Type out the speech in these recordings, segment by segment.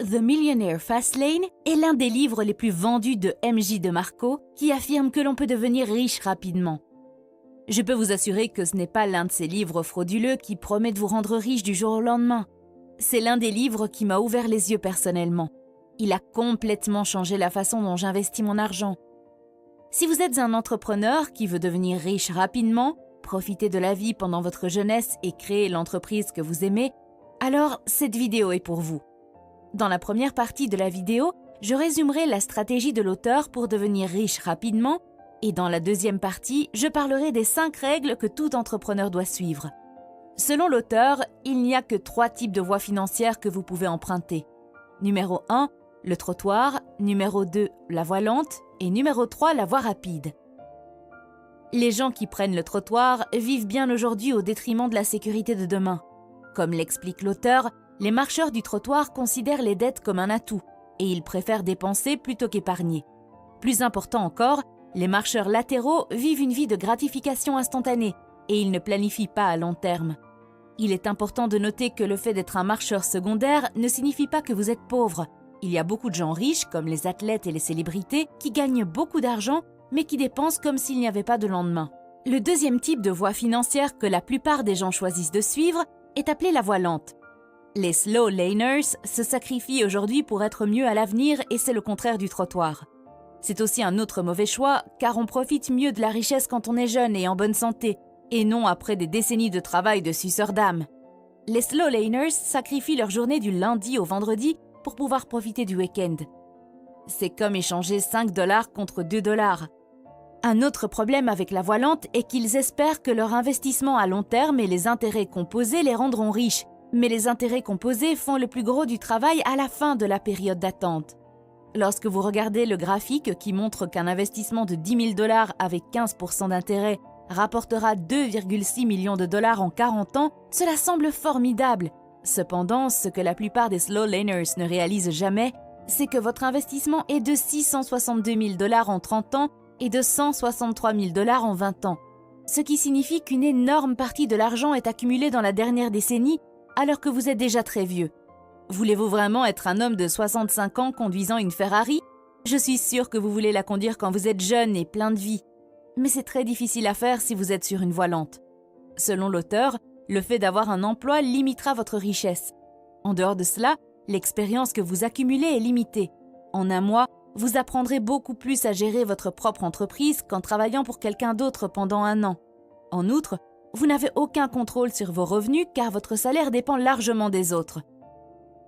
The Millionaire Fastlane est l'un des livres les plus vendus de M.J. DeMarco qui affirme que l'on peut devenir riche rapidement. Je peux vous assurer que ce n'est pas l'un de ces livres frauduleux qui promet de vous rendre riche du jour au lendemain. C'est l'un des livres qui m'a ouvert les yeux personnellement. Il a complètement changé la façon dont j'investis mon argent. Si vous êtes un entrepreneur qui veut devenir riche rapidement, profiter de la vie pendant votre jeunesse et créer l'entreprise que vous aimez, alors cette vidéo est pour vous. Dans la première partie de la vidéo, je résumerai la stratégie de l'auteur pour devenir riche rapidement et dans la deuxième partie, je parlerai des 5 règles que tout entrepreneur doit suivre. Selon l'auteur, il n'y a que 3 types de voies financières que vous pouvez emprunter. Numéro 1, le trottoir, numéro 2, la voie lente et numéro 3, la voie rapide. Les gens qui prennent le trottoir vivent bien aujourd'hui au détriment de la sécurité de demain. Comme l'explique l'auteur, les marcheurs du trottoir considèrent les dettes comme un atout et ils préfèrent dépenser plutôt qu'épargner. Plus important encore, les marcheurs latéraux vivent une vie de gratification instantanée et ils ne planifient pas à long terme. Il est important de noter que le fait d'être un marcheur secondaire ne signifie pas que vous êtes pauvre. Il y a beaucoup de gens riches, comme les athlètes et les célébrités, qui gagnent beaucoup d'argent mais qui dépensent comme s'il n'y avait pas de lendemain. Le deuxième type de voie financière que la plupart des gens choisissent de suivre est appelé la voie lente. Les slow laners se sacrifient aujourd'hui pour être mieux à l'avenir et c'est le contraire du trottoir. C'est aussi un autre mauvais choix car on profite mieux de la richesse quand on est jeune et en bonne santé et non après des décennies de travail de suceur d'âme. Les slow laners sacrifient leur journée du lundi au vendredi pour pouvoir profiter du week-end. C'est comme échanger 5 $ contre 2 $. Un autre problème avec la voie lente est qu'ils espèrent que leur investissement à long terme et les intérêts composés les rendront riches. Mais les intérêts composés font le plus gros du travail à la fin de la période d'attente. Lorsque vous regardez le graphique qui montre qu'un investissement de 10 000 $ avec 15% d'intérêt rapportera 2,6 millions de dollars en 40 ans, cela semble formidable. Cependant, ce que la plupart des slow laners ne réalisent jamais, c'est que votre investissement est de 662 000 $ en 30 ans et de 163 000 $ en 20 ans. Ce qui signifie qu'une énorme partie de l'argent est accumulée dans la dernière décennie alors que vous êtes déjà très vieux. Voulez-vous vraiment être un homme de 65 ans conduisant une Ferrari? Je suis sûre que vous voulez la conduire quand vous êtes jeune et plein de vie. Mais c'est très difficile à faire si vous êtes sur une voie lente. Selon l'auteur, le fait d'avoir un emploi limitera votre richesse. En dehors de cela, l'expérience que vous accumulez est limitée. En un mois, vous apprendrez beaucoup plus à gérer votre propre entreprise qu'en travaillant pour quelqu'un d'autre pendant 1 an. En outre, vous n'avez aucun contrôle sur vos revenus car votre salaire dépend largement des autres.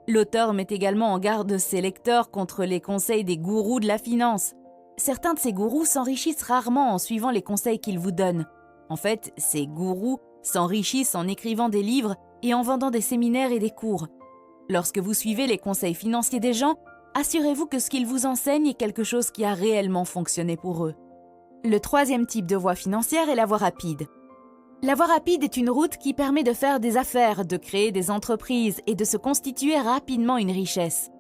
L'auteur met également en garde ses lecteurs contre les conseils des gourous de la finance. Certains de ces gourous s'enrichissent rarement en suivant les conseils qu'ils vous donnent. En fait, ces gourous s'enrichissent en écrivant des livres et en vendant des séminaires et des cours. Lorsque vous suivez les conseils financiers des gens, assurez-vous que ce qu'ils vous enseignent est quelque chose qui a réellement fonctionné pour eux. Le troisième type de voie financière est la voie rapide. La voie rapide est une route qui permet de faire des affaires, de créer des entreprises et de se constituer rapidement une richesse.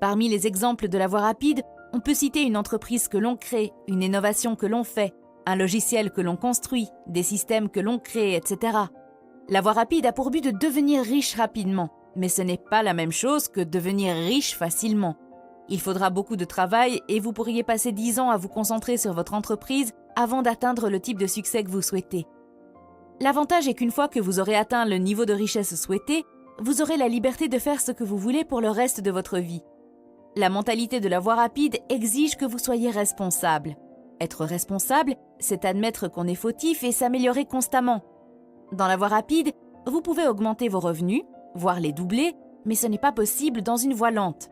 Parmi les exemples de la voie rapide, on peut citer une entreprise que l'on crée, une innovation que l'on fait, un logiciel que l'on construit, des systèmes que l'on crée, etc. La voie rapide a pour but de devenir riche rapidement, mais ce n'est pas la même chose que devenir riche facilement. Il faudra beaucoup de travail et vous pourriez passer 10 ans à vous concentrer sur votre entreprise avant d'atteindre le type de succès que vous souhaitez. L'avantage est qu'une fois que vous aurez atteint le niveau de richesse souhaité, vous aurez la liberté de faire ce que vous voulez pour le reste de votre vie. La mentalité de la voie rapide exige que vous soyez responsable. Être responsable, c'est admettre qu'on est fautif et s'améliorer constamment. Dans la voie rapide, vous pouvez augmenter vos revenus, voire les doubler, mais ce n'est pas possible dans une voie lente.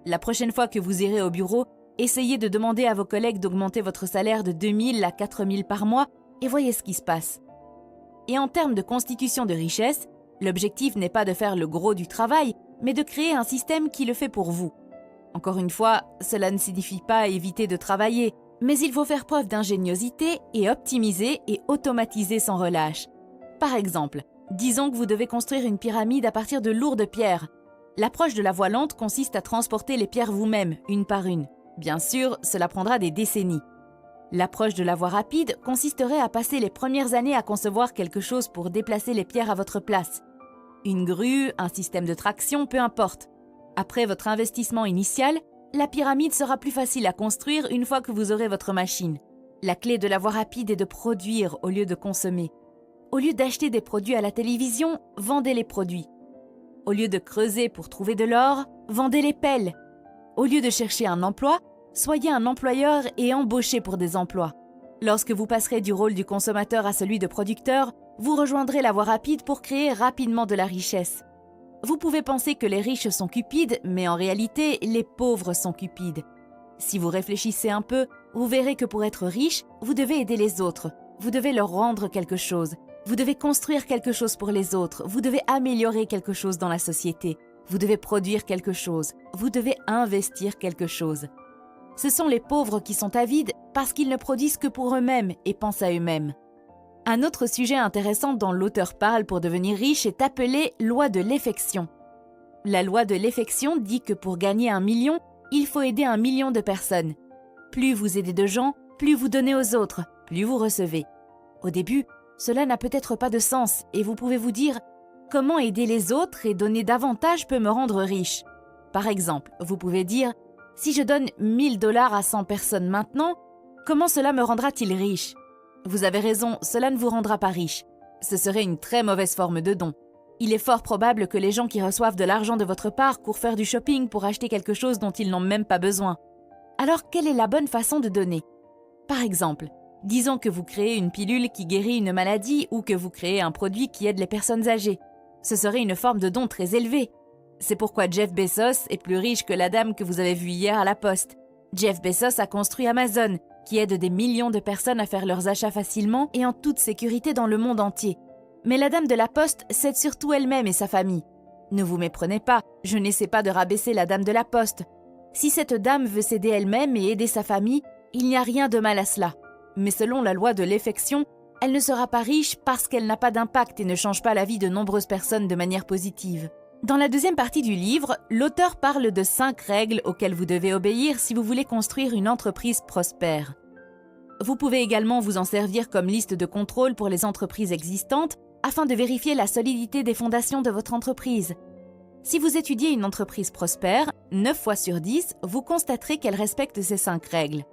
La prochaine fois que vous irez au bureau, essayez de demander à vos collègues d'augmenter votre salaire de 2 000 à 4 000 par mois et voyez ce qui se passe. Et en termes de constitution de richesse, l'objectif n'est pas de faire le gros du travail, mais de créer un système qui le fait pour vous. Encore une fois, cela ne signifie pas éviter de travailler, mais il faut faire preuve d'ingéniosité et optimiser et automatiser sans relâche. Par exemple, disons que vous devez construire une pyramide à partir de lourdes pierres. L'approche de la voie lente consiste à transporter les pierres vous-même, une par une. Bien sûr, cela prendra des décennies. L'approche de la voie rapide consisterait à passer les premières années à concevoir quelque chose pour déplacer les pierres à votre place. Une grue, un système de traction, peu importe. Après votre investissement initial, la pyramide sera plus facile à construire une fois que vous aurez votre machine. La clé de la voie rapide est de produire au lieu de consommer. Au lieu d'acheter des produits à la télévision, vendez les produits. Au lieu de creuser pour trouver de l'or, vendez les pelles. Au lieu de chercher un emploi, soyez un employeur et embauchez pour des emplois. Lorsque vous passerez du rôle du consommateur à celui de producteur, vous rejoindrez la voie rapide pour créer rapidement de la richesse. Vous pouvez penser que les riches sont cupides, mais en réalité, les pauvres sont cupides. Si vous réfléchissez un peu, vous verrez que pour être riche, vous devez aider les autres. Vous devez leur rendre quelque chose. Vous devez construire quelque chose pour les autres. Vous devez améliorer quelque chose dans la société. Vous devez produire quelque chose. Vous devez investir quelque chose. Ce sont les pauvres qui sont avides parce qu'ils ne produisent que pour eux-mêmes et pensent à eux-mêmes. Un autre sujet intéressant dont l'auteur parle pour devenir riche est appelé « loi de l'effection ». La loi de l'effection dit que pour gagner 1 million, il faut aider 1 million de personnes. Plus vous aidez de gens, plus vous donnez aux autres, plus vous recevez. Au début, cela n'a peut-être pas de sens et vous pouvez vous dire « Comment aider les autres et donner davantage peut me rendre riche ?» Par exemple, vous pouvez dire « Si je donne 1 000 $ à 100 personnes maintenant, comment cela me rendra-t-il riche ?» Vous avez raison, cela ne vous rendra pas riche. Ce serait une très mauvaise forme de don. Il est fort probable que les gens qui reçoivent de l'argent de votre part courent faire du shopping pour acheter quelque chose dont ils n'ont même pas besoin. Alors, quelle est la bonne façon de donner? Par exemple, disons que vous créez une pilule qui guérit une maladie ou que vous créez un produit qui aide les personnes âgées. Ce serait une forme de don très élevée. C'est pourquoi Jeff Bezos est plus riche que la dame que vous avez vue hier à la poste. Jeff Bezos a construit Amazon, qui aide des millions de personnes à faire leurs achats facilement et en toute sécurité dans le monde entier. Mais la dame de la poste s'aide surtout elle-même et sa famille. Ne vous méprenez pas, je n'essaie pas de rabaisser la dame de la poste. Si cette dame veut s'aider elle-même et aider sa famille, il n'y a rien de mal à cela. Mais selon la loi de l'effection, elle ne sera pas riche parce qu'elle n'a pas d'impact et ne change pas la vie de nombreuses personnes de manière positive. Dans la deuxième partie du livre, l'auteur parle de 5 règles auxquelles vous devez obéir si vous voulez construire une entreprise prospère. Vous pouvez également vous en servir comme liste de contrôle pour les entreprises existantes afin de vérifier la solidité des fondations de votre entreprise. Si vous étudiez une entreprise prospère, 9 fois sur 10, vous constaterez qu'elle respecte ces 5 règles.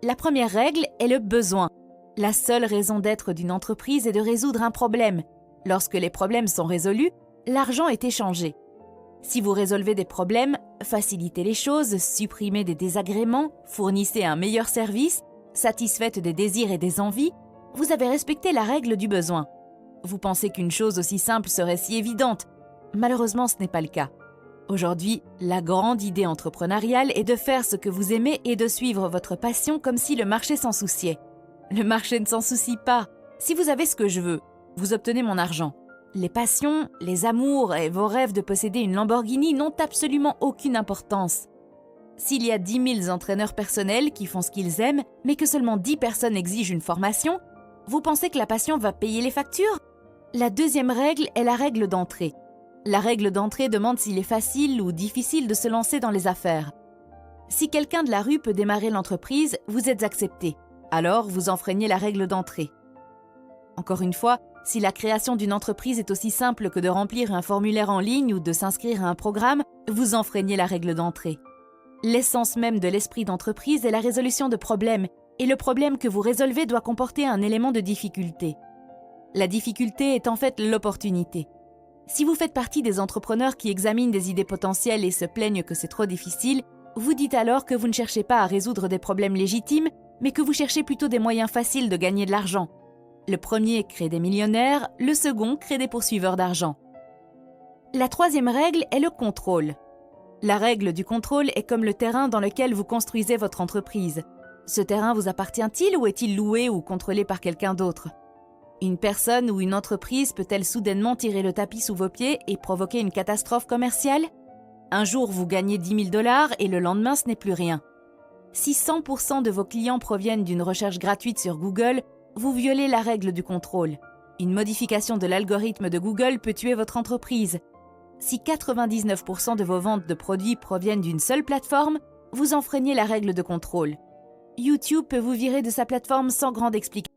La première règle est le besoin. La seule raison d'être d'une entreprise est de résoudre un problème. Lorsque les problèmes sont résolus, l'argent est échangé. Si vous résolvez des problèmes, facilitez les choses, supprimez des désagréments, fournissez un meilleur service, satisfaites des désirs et des envies, vous avez respecté la règle du besoin. Vous pensez qu'une chose aussi simple serait si évidente. Malheureusement, ce n'est pas le cas. Aujourd'hui, la grande idée entrepreneuriale est de faire ce que vous aimez et de suivre votre passion comme si le marché s'en souciait. Le marché ne s'en soucie pas. Si vous avez ce que je veux, vous obtenez mon argent. Les passions, les amours et vos rêves de posséder une Lamborghini n'ont absolument aucune importance. S'il y a 10 000 entraîneurs personnels qui font ce qu'ils aiment, mais que seulement 10 personnes exigent une formation, vous pensez que la passion va payer les factures? La deuxième règle est la règle d'entrée. La règle d'entrée demande s'il est facile ou difficile de se lancer dans les affaires. Si quelqu'un de la rue peut démarrer l'entreprise, vous êtes accepté. Alors, vous enfreignez la règle d'entrée. Encore une fois, si la création d'une entreprise est aussi simple que de remplir un formulaire en ligne ou de s'inscrire à un programme, vous enfreignez la règle d'entrée. L'essence même de l'esprit d'entreprise est la résolution de problèmes, et le problème que vous résolvez doit comporter un élément de difficulté. La difficulté est en fait l'opportunité. Si vous faites partie des entrepreneurs qui examinent des idées potentielles et se plaignent que c'est trop difficile, vous dites alors que vous ne cherchez pas à résoudre des problèmes légitimes, mais que vous cherchez plutôt des moyens faciles de gagner de l'argent. Le premier crée des millionnaires, le second crée des poursuiveurs d'argent. La troisième règle est le contrôle. La règle du contrôle est comme le terrain dans lequel vous construisez votre entreprise. Ce terrain vous appartient-il ou est-il loué ou contrôlé par quelqu'un d'autre? Une personne ou une entreprise peut-elle soudainement tirer le tapis sous vos pieds et provoquer une catastrophe commerciale? Un jour, vous gagnez 10 000 $ et le lendemain, ce n'est plus rien. Si 100% de vos clients proviennent d'une recherche gratuite sur Google, vous violez la règle du contrôle. Une modification de l'algorithme de Google peut tuer votre entreprise. Si 99% de vos ventes de produits proviennent d'une seule plateforme, vous enfreignez la règle de contrôle. YouTube peut vous virer de sa plateforme sans grande explication.